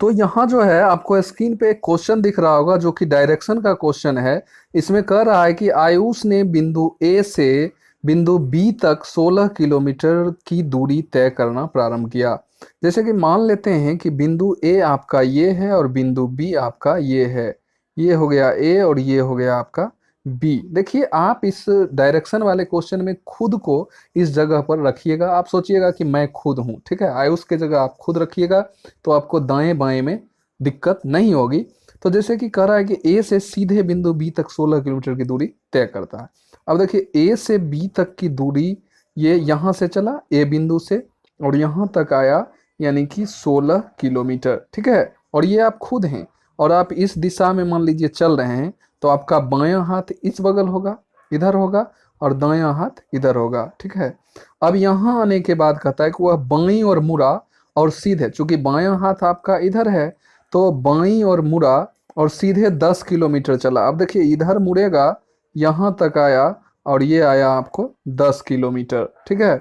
तो यहाँ जो है आपको स्क्रीन पे एक क्वेश्चन दिख रहा होगा जो कि डायरेक्शन का क्वेश्चन है। इसमें कह रहा है कि आयुष ने बिंदु ए से बिंदु बी तक 16 किलोमीटर की दूरी तय करना प्रारंभ किया। जैसे कि मान लेते हैं कि बिंदु ए आपका ये है और बिंदु बी आपका ये है। ये हो गया ए और ये हो गया आपका बी। देखिए आप इस डायरेक्शन वाले क्वेश्चन में खुद को इस जगह पर रखिएगा। आप सोचिएगा कि मैं खुद हूँ, ठीक है, आयुष के जगह आप खुद रखिएगा तो आपको दाएं बाएं में दिक्कत नहीं होगी। तो जैसे कि कह रहा है कि ए से सीधे बिंदु बी तक 16 किलोमीटर की दूरी तय करता है। अब देखिए ए से बी तक की दूरी, ये यहाँ से चला ए बिंदु से और यहाँ तक आया, यानी कि 16 किलोमीटर, ठीक है। और ये आप खुद हैं और आप इस दिशा में मान लीजिए चल रहे हैं, तो आपका बायां हाथ इस बगल होगा, इधर होगा, और दायां हाथ इधर होगा, ठीक है। अब यहाँ आने के बाद कहता है कि वह बाईं और मुड़ा और सीधे, चूंकि बायां हाथ आपका इधर है तो बाईं और मुड़ा और सीधे 10 किलोमीटर चला। अब देखिए इधर मुड़ेगा, यहाँ तक आया और ये आया आपको 10 किलोमीटर, ठीक है।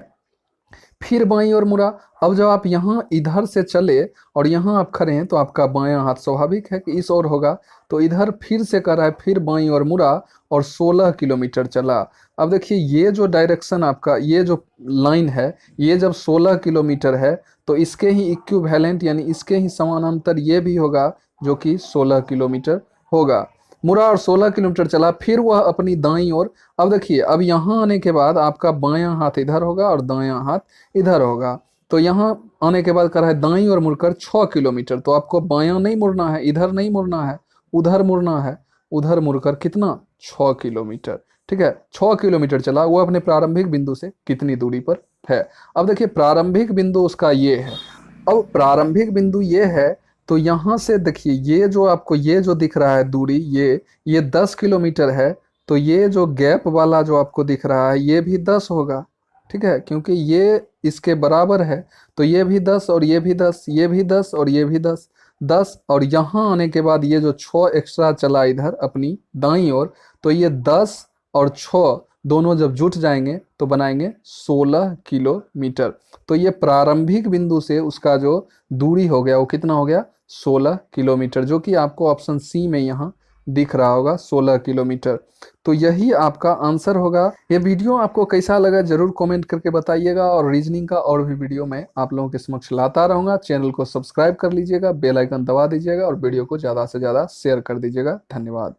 फिर बाईं ओर मुड़ा। अब जब आप यहाँ इधर से चले और यहाँ आप खड़े हैं तो आपका बायां हाथ स्वाभाविक है कि इस ओर होगा, तो इधर फिर से कर रहा है, फिर बाईं ओर मुड़ा और 16 किलोमीटर चला। अब देखिए ये जो डायरेक्शन आपका, ये जो लाइन है, ये जब 16 किलोमीटर है तो इसके ही इक्विवेलेंट यानी इसके ही समानांतर ये भी होगा जो कि 16 किलोमीटर होगा। मुड़ा और 16 किलोमीटर चला, फिर वह अपनी दाईं ओर। अब देखिए अब यहाँ आने के बाद आपका बायां हाथ इधर होगा और दायां हाथ इधर होगा। तो यहाँ आने के बाद कर रहा है दाईं ओर मुड़कर 6 किलोमीटर, तो आपको बायां नहीं मुड़ना है, इधर नहीं मुड़ना है, उधर मुड़ना है। उधर मुड़कर कितना, 6 किलोमीटर, ठीक है। 6 किलोमीटर चला, वो अपने प्रारंभिक बिंदु से कितनी दूरी पर है। अब देखिए प्रारंभिक बिंदु उसका ये है। अब प्रारंभिक बिंदु ये है, तो यहाँ से देखिए ये जो आपको ये जो दिख रहा है दूरी, ये 10 किलोमीटर है। तो ये जो गैप वाला जो आपको दिख रहा है ये भी 10 होगा, ठीक है, क्योंकि ये इसके बराबर है। तो ये भी 10 और ये भी 10, ये भी 10 और ये भी 10, 10 और यहाँ आने के बाद ये जो 6 एक्स्ट्रा चला इधर अपनी दाईं ओर, तो ये 10 और 6 दोनों जब जुट जाएंगे तो बनाएंगे 16 किलोमीटर। तो ये प्रारंभिक बिंदु से उसका जो दूरी हो गया वो कितना हो गया, 16 किलोमीटर, जो कि आपको ऑप्शन सी में यहाँ दिख रहा होगा 16 किलोमीटर। तो यही आपका आंसर होगा। ये वीडियो आपको कैसा लगा जरूर कमेंट करके बताइएगा, और रीजनिंग का और भी वीडियो मैं आप लोगों के समक्ष लाता रहूँगा। चैनल को सब्सक्राइब कर लीजिएगा, बेल आइकन दबा दीजिएगा और वीडियो को ज़्यादा से ज़्यादा शेयर कर दीजिएगा। धन्यवाद।